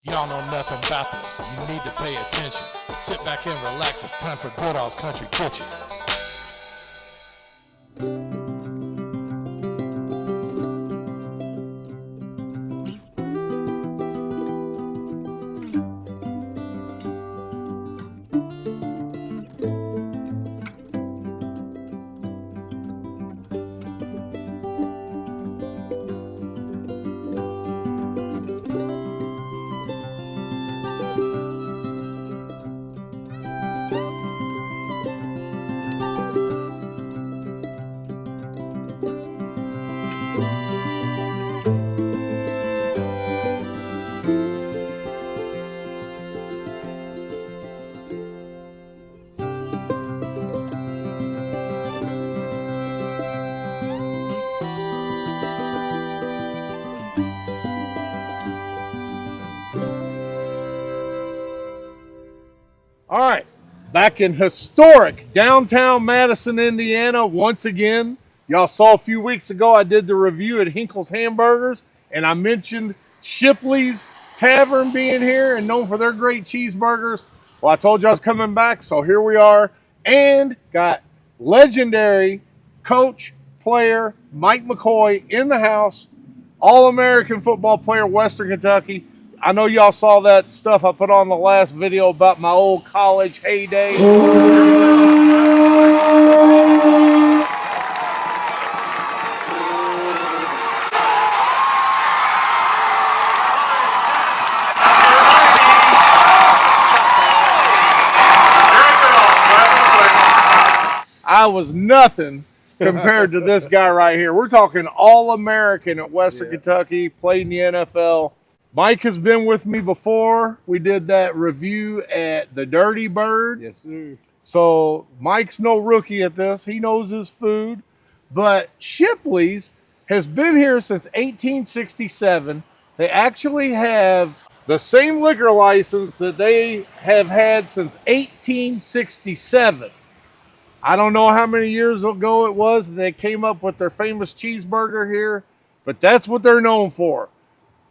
Y'all know nothing about this. You need to pay attention. Sit back and relax. It's time for Goodall's Country Kitchen. All right, back in historic downtown Madison, Indiana, once again. Y'all saw a few weeks ago I did the review at Hinkle's Hamburgers, and I mentioned Shipley's Tavern being here and known for their great cheeseburgers. Well, I told you I was coming back, so here we are, and got legendary coach, player Mike McCoy in the house, All-American football player, Western Kentucky. I know y'all saw that stuff I put on the last video about my old college heyday. I was nothing compared to this guy right here. We're talking All-American at Western Kentucky, played in the NFL. Mike has been with me before. We did that review at the Dirty Bird. Yes, sir. So Mike's no rookie at this. He knows his food. But Shipley's has been here since 1867. They actually have the same liquor license that they have had since 1867. I don't know how many years ago it was that they came up with their famous cheeseburger here, but that's what they're known for.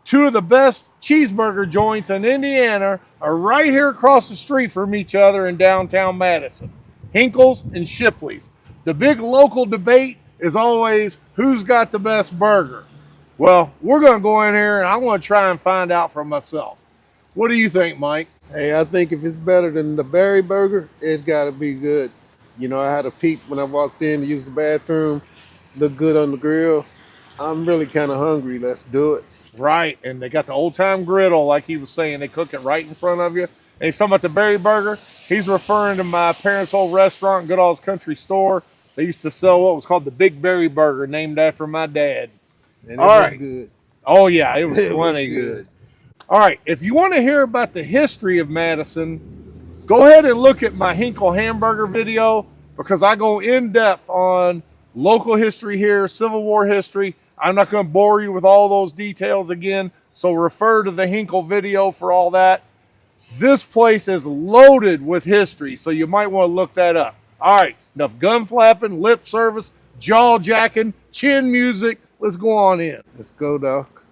Two of the best cheeseburger joints in Indiana are right here across the street from each other in downtown Madison. Hinkle's and Shipley's. The big local debate is always who's got the best burger. Well, we're going to go in here and I want to try and find out for myself. What do you think, Mike? Hey, I think if it's better than the Berry Burger, it's got to be good. You know, I had a peep when I walked in to use the bathroom. Looked good on the grill. I'm really kind of hungry. Let's do it. Right, and they got the old-time griddle, like he was saying. They cook it right in front of you. And he's talking about the Berry Burger. He's referring to my parents' old restaurant, Goodall's Country Store. They used to sell what was called the Big Berry Burger, named after my dad. And it All was right. good. Oh, yeah, it was It was plenty good. good. All right, if you want to hear about the history of Madison, go ahead and look at my Hinkle Hamburger video because I go in-depth on local history here, Civil War history. I'm not going to bore you with all those details again, so refer to the Hinkle video for all that. This place is loaded with history, so you might want to look that up. All right, enough gun flapping, lip service, jaw jacking, chin music. Let's go on in. Let's go, Doc.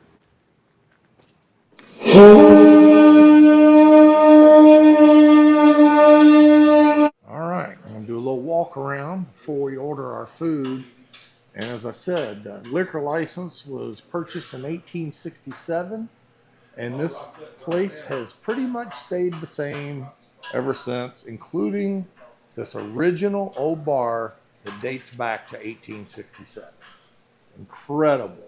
All right, I'm going to do a little walk around before we order our food. And as I said, the liquor license was purchased in 1867, and this place has pretty much stayed the same ever since, including this original old bar that dates back to 1867. Incredible.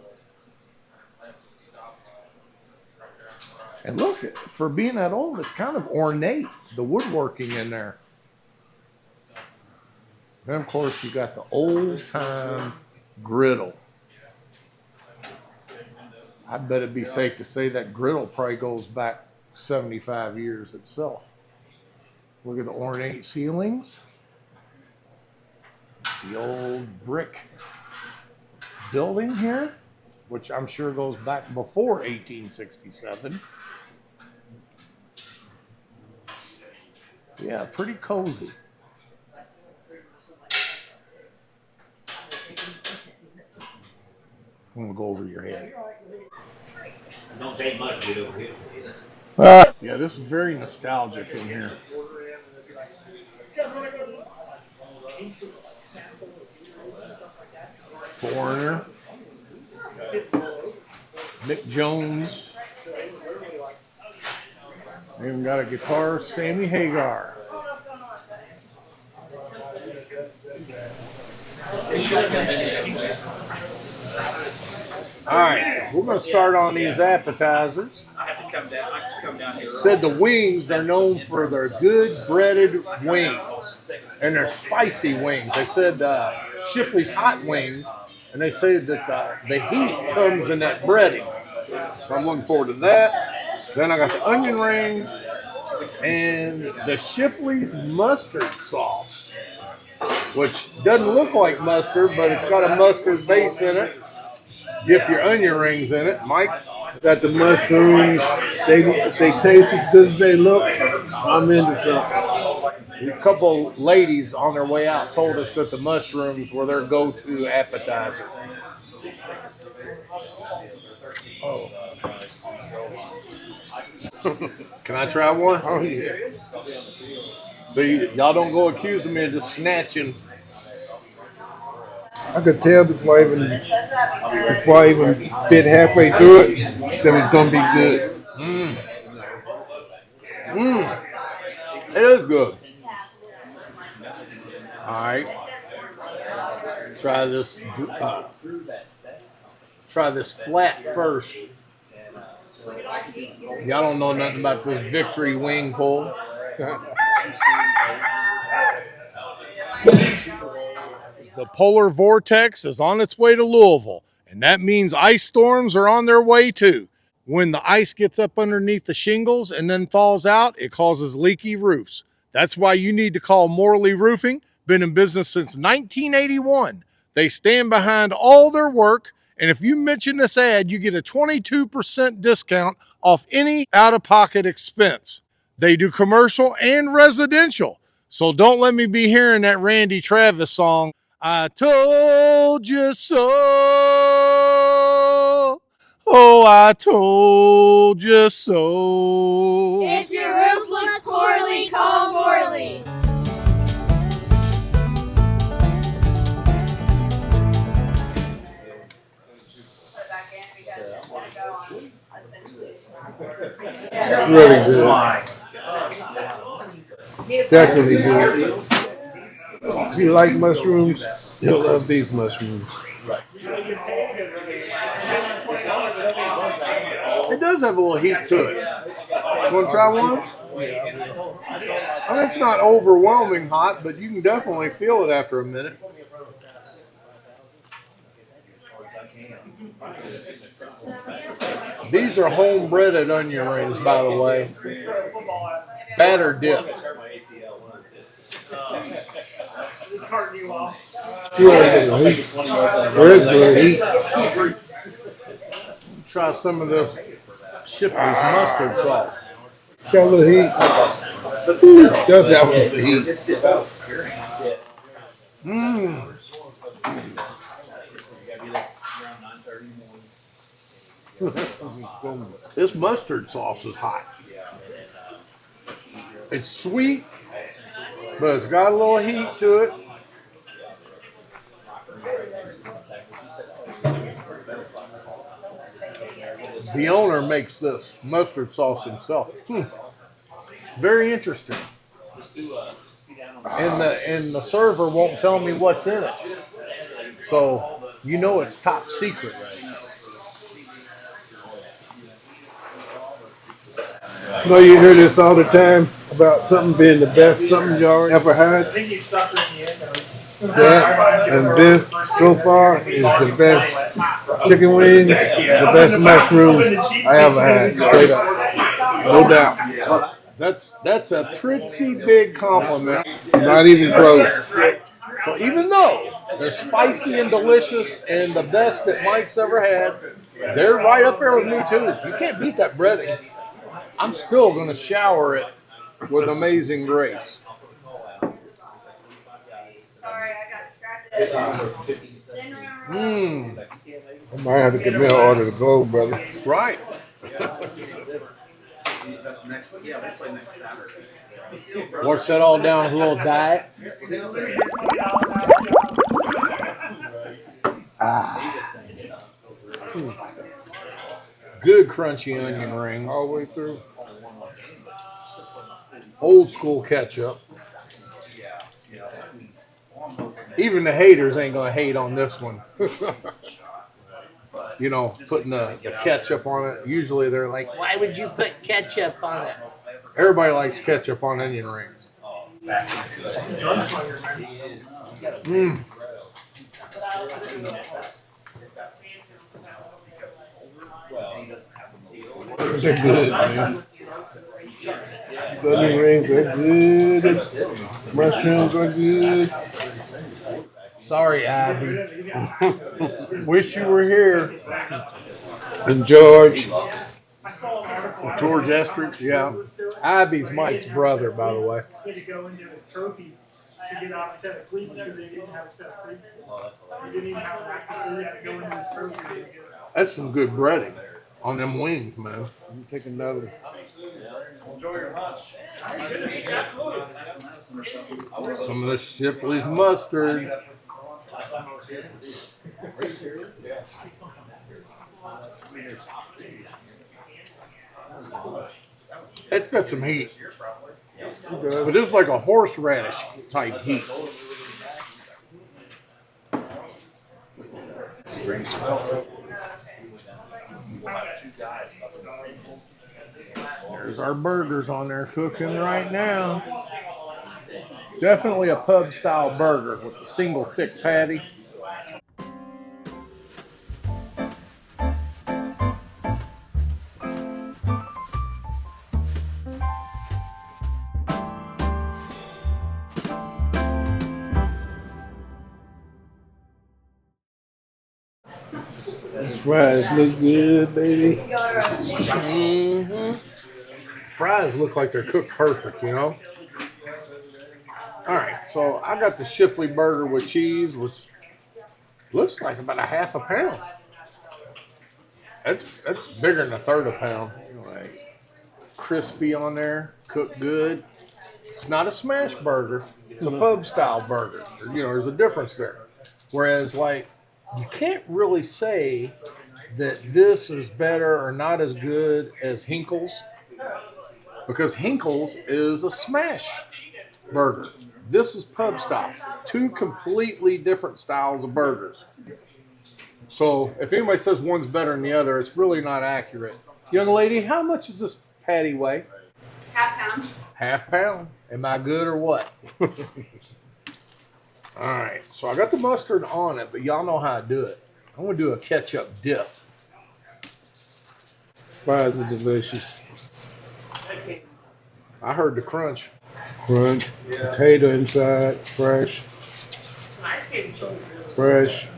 And look, for being that old, it's kind of ornate, the woodworking in there. Then, of course, you got the old-time griddle. I bet it'd be safe to say that griddle probably goes back 75 years itself. Look at the ornate ceilings. The old brick building here, which I'm sure goes back before 1867. Yeah, pretty cozy. I'm gonna go over your head. Don't take much of it over here. Yeah, this is very nostalgic in here. Foreigner. Mick Jones. Even got a guitar, Sammy Hagar. All right, we're going to start on these appetizers. Said the wings are known for their good breaded wings, and they're spicy wings. They said Shipley's hot wings, and they say that the heat comes in that breading. So I'm looking forward to that. Then I got the onion rings and the Shipley's mustard sauce, which doesn't look like mustard, but it's got a mustard base in it. Dip your onion rings in it, Mike. Got the mushrooms. They taste as good as they look. I'm into something. A couple ladies on their way out told us that the mushrooms were their go-to appetizer. Oh. Can I try one? Oh yeah. So y'all don't go accusing me of just snatching. I could tell before I even bit halfway through it that it's gonna be good. It is good. All right. Try this flat first. Y'all don't know nothing about this Victory wing pull. The polar vortex is on its way to Louisville, and that means ice storms are on their way too. When the ice gets up underneath the shingles and then falls out, it causes leaky roofs. That's why you need to call Morley Roofing. Been in business since 1981. They stand behind all their work, and if you mention this ad, you get a 22% discount off any out-of-pocket expense. They do commercial and residential, so don't let me be hearing that Randy Travis song, I told you so. Oh, I told you so. If your roof looks poorly, call Morley. Really good. Definitely good. If you like mushrooms, you'll love these mushrooms. It does have a little heat to it. You want to try one? I mean, it's not overwhelming hot, but you can definitely feel it after a minute. These are home-breaded onion rings, by the way. Batter dipped. There is good heat. Try some of this Shipley's mustard sauce. Got a little heat. Does have a little heat. This mustard sauce is hot. It's sweet, but it's got a little heat to it. The owner makes this mustard sauce himself. Very interesting. And the server won't tell me what's in it. So you know it's top secret. You know, you hear this all the time about something being the best something y'all ever had. That and this so far is the best chicken wings, the best mushrooms I ever had. Straight up, no doubt. That's a pretty big compliment. Not even close. So even though they're spicy and delicious and the best that Mike's ever had, they're right up there with me too. You can't beat that breading. I'm still going to shower it with Amazing Grace. Sorry, I got distracted. I might have to get me an order to go, brother. Right. That's next week. Yeah, they play next Saturday. Wash that all down with a little diet. Good crunchy onion rings. All the way through. Old school ketchup. Even the haters ain't gonna hate on this one. You know, putting the ketchup on it. Usually they're like, why would you put ketchup on it? Everybody likes ketchup on onion rings. Mmm. They're good, man. The onion rings are good. Mushrooms are good. Sorry, Abby. Wish you were here. And George. George Estrich, yeah. Abby's Mike's brother, by the way. To go into his trophy to get out a set of cleats because they didn't have a set of cleats. They didn't even have an active, so they had to go into his trophy to get it. That's some good breading on them wings, man. You take another. Enjoy your lunch. Some of this Shipley's mustard. It's got some heat. But it's like a horseradish type heat. There's our burgers on there cooking right now. Definitely a pub style burger with a single thick patty. These fries look good, baby. Mm-hmm. Fries look like they're cooked perfect, you know? All right, so I got the Shipley burger with cheese, which looks like about a half a pound. That's bigger than a third of a pound. Like, crispy on there, cooked good. It's not a smash burger. It's a pub style burger. You know, there's a difference there. Whereas, like, you can't really say that this is better or not as good as Hinkle's, because Hinkle's is a smash burger. This is pub style. Two completely different styles of burgers. So if anybody says one's better than the other, it's really not accurate. Young lady, how much does this patty weigh? Half pound. Half pound. Am I good or what? All right, so I got the mustard on it, but y'all know how to do it. I'm gonna do a ketchup dip. Fries are delicious. I heard the crunch. Crunch. Potato inside. Fresh. Fresh.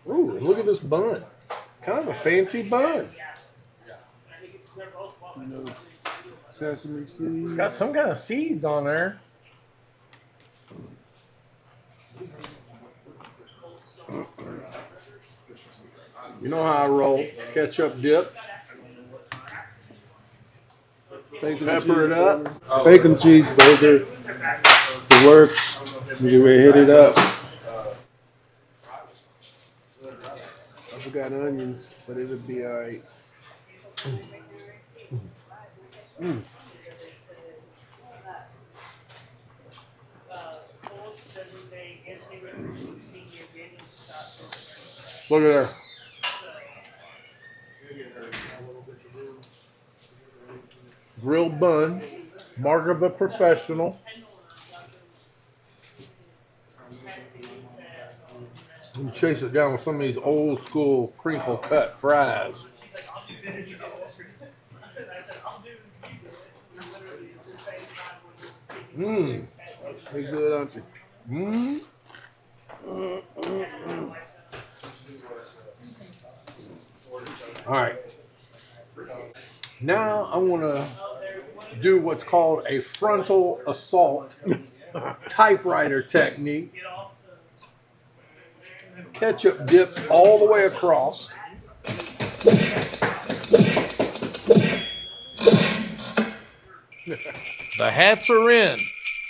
Ooh, and look at this bun. Kind of a fancy bun. Sesame seeds. It's got some kind of seeds on there. You know how I roll. Ketchup dip. Bacon Pepper it up. Bacon cheeseburger. It works. You get ready to hit it up. I forgot onions, but it'll be alright. Look at there. Grilled bun. Mark of a professional. And chase it down with some of these old school crinkle cut fries. Mmm. They good, aren't they? Mmm. All right. Now I want to do what's called a frontal assault typewriter technique. Ketchup dipped all the way across. The hats are in.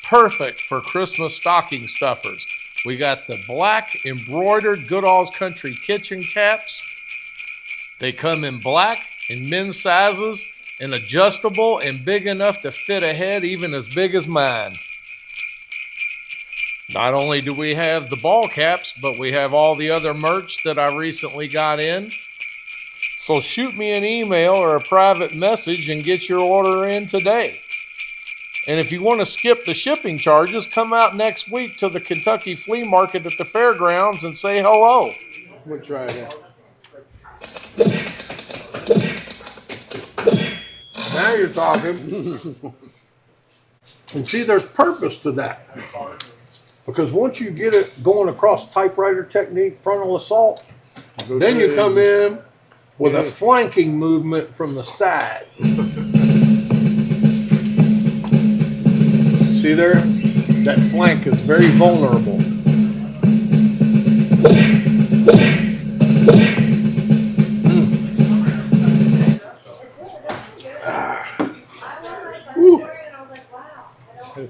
Perfect for Christmas stocking stuffers. We got the black embroidered Goodall's Country Kitchen caps. They come in black in men's sizes and adjustable and big enough to fit a head even as big as mine. Not only do we have the ball caps, but we have all the other merch that I recently got in. So shoot me an email or a private message and get your order in today. And if you want to skip the shipping charges, come out next week to the Kentucky Flea Market at the fairgrounds and say hello. We'll try that. Now you're talking. And see, there's purpose to that. Because once you get it going across typewriter technique, frontal assault, then you come in with a flanking movement from the side. See there? That flank is very vulnerable.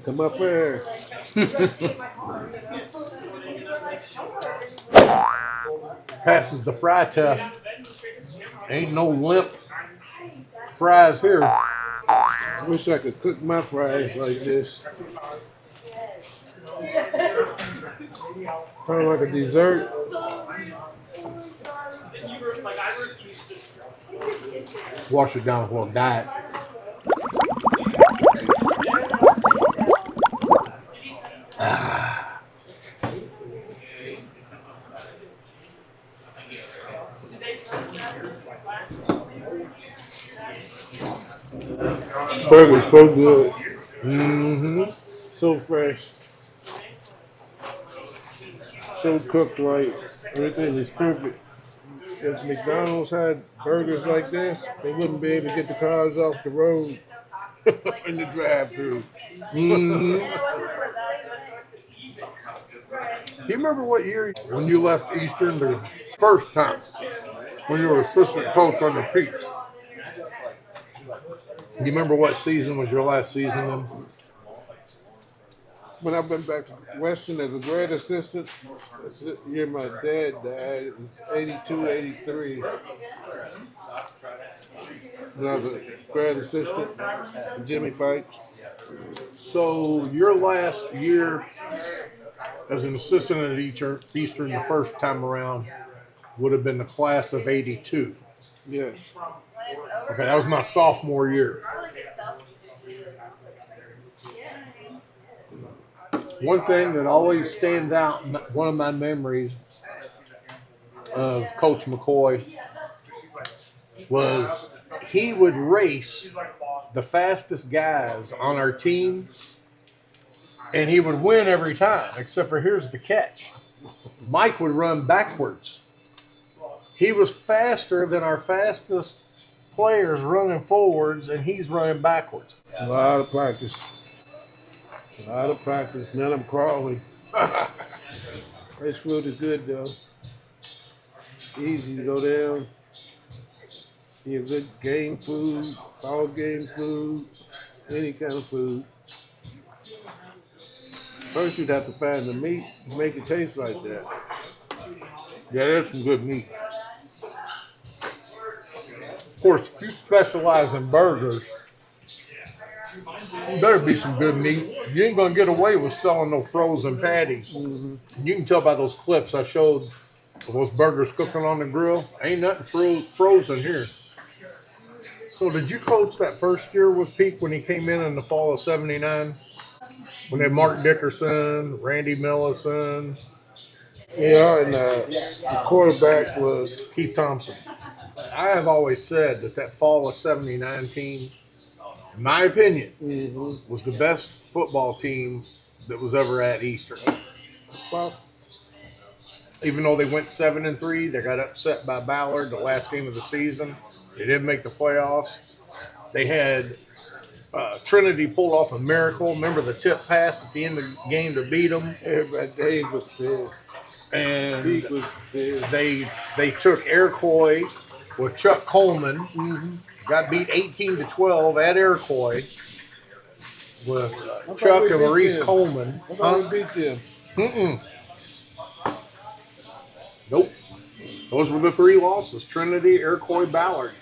Come up there. Passes the fry test. Ain't no limp fries here. I wish I could cook my fries like this. Kind of like a dessert. Wash it down with a little diet. Burger's so good. Mm-hmm. So fresh. So cooked right. Everything is perfect. If McDonald's had burgers like this, they wouldn't be able to get the cars off the road in the drive-thru. Mm-hmm. Do you remember what year when you left Eastern the first time? When you were assistant coach under Pete? Do you remember what season was your last season then? When I went back to Western as a grad assistant, that's the year my dad died. It was 82, 83. When I was a grad assistant, Jimmy Fights. So your last year as an assistant at Eastern the first time around would have been the class of 82. Yes. Okay, that was my sophomore year. One thing that always stands out, one of my memories of Coach McCoy was he would race the fastest guys on our team, and he would win every time, except for here's the catch. Mike would run backwards. He was faster than our fastest players running forwards, and he's running backwards. A lot of practice. A lot of practice. None of them crawling. This food is good though. Easy to go down. You have good game food, all game food, any kind of food. First you'd have to find the meat and make it taste like that. Yeah, there's some good meat. Of course, if you specialize in burgers, you better be some good meat. You ain't gonna get away with selling no frozen patties. Mm-hmm. You can tell by those clips I showed of those burgers cooking on the grill. Ain't nothing frozen here. So did you coach that first year with Pete when he came in the fall of '79? When they had Mark Dickerson, Randy Millison. Yeah, and the quarterback was Keith Thompson. I have always said that fall of '79 team, in my opinion, was the best football team that was ever at Eastern. well, Even though they went 7-3, they got upset by Ballard the last game of the season. They didn't make the playoffs. They had Trinity pulled off a miracle. Remember the tip pass at the end of the game to beat them? Everybody, Dave was pissed. And Pete was pissed. they took Iroquois with Chuck Coleman. Got beat 18-12 at Iroquois with Chuck and Maurice Coleman. I thought we beat them. Nope. Those were the 3 losses: Trinity, Iroquois, Ballard.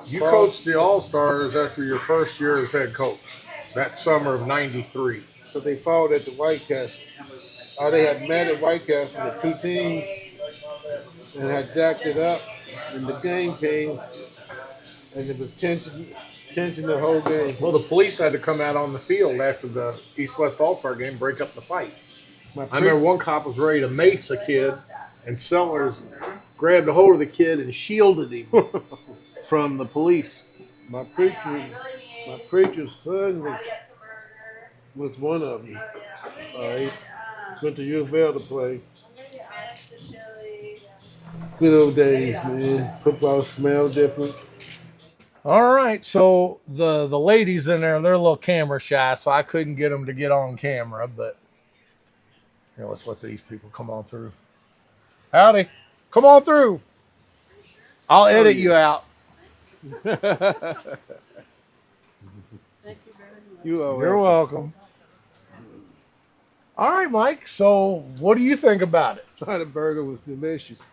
You coached the All-Stars after your first year as head coach, that summer of '93. So they fought at the White Castle. Oh, they had met at White Castle, the 2 teams, and had jacked it up. And the game came, and it was tension the whole game. Well, the police had to come out on the field after the East-West All-Star game, break up the fight. I remember one cop was ready to mace a kid, and Sellers grabbed a hold of the kid and shielded him from the police. My preacher's son was one of them. He went to U of L to play. Good old days, man. Football smelled different. All right, so the ladies in there, they're a little camera shy, so I couldn't get them to get on camera, but let's let these people come on through. Howdy. Come on through. I'll edit you out. You're welcome. All right, Mike. So what do you think about it? The burger was delicious.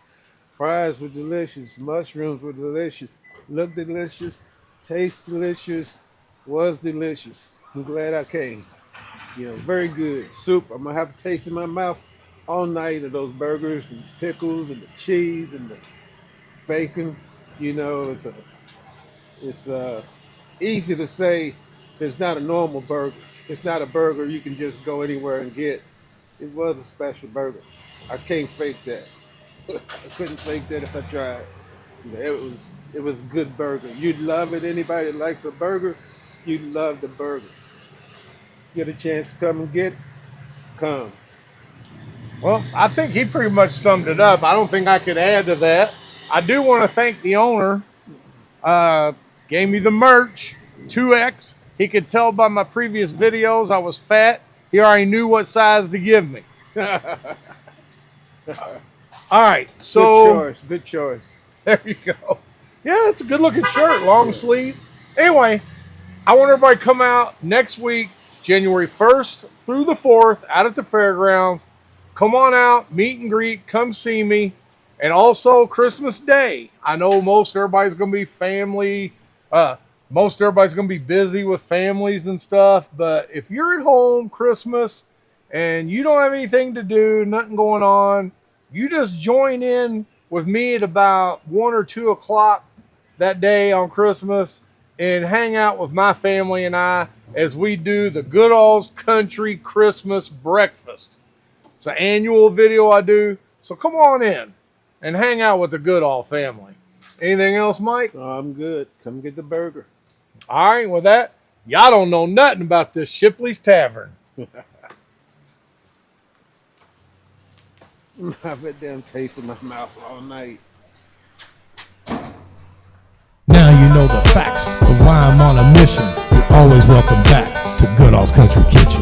Fries were delicious. Mushrooms were delicious. Looked delicious. Taste delicious. Was delicious. I'm glad I came. Very good. Soup. I'm going to have to taste in my mouth all night of those burgers and pickles and the cheese and the bacon. It's easy to say it's not a normal burger. It's not a burger you can just go anywhere and get. It was a special burger. I can't fake that. I couldn't fake that if I tried. It was a good burger. You'd love it. Anybody that likes a burger, you'd love the burger. Get a chance to come and get, come. Well, I think he pretty much summed it up. I don't think I could add to that. I do want to thank the owner. Gave me the merch, 2X. He could tell by my previous videos I was fat. He already knew what size to give me. All right, so good choice. There you go. Yeah, that's a good looking shirt, long sleeve. Anyway, I want everybody to come out next week, January 1st through the 4th, out at the fairgrounds. Come on out, meet and greet, come see me. And also Christmas Day. I know most everybody's going to be most everybody's going to be busy with families and stuff. But if you're at home Christmas and you don't have anything to do, nothing going on, you just join in with me at about 1 or 2 o'clock that day on Christmas and hang out with my family and I as we do the Good All's Country Christmas Breakfast. It's an annual video I do. So come on in and hang out with the Goodall family. Anything else, Mike? I'm good. Come get the burger. All right, with that, y'all don't know nothing about this Shipley's Tavern. I've had them taste in my mouth all night. Now you know the facts of why I'm on a mission. You're always welcome back to Goodall's Country Kitchen.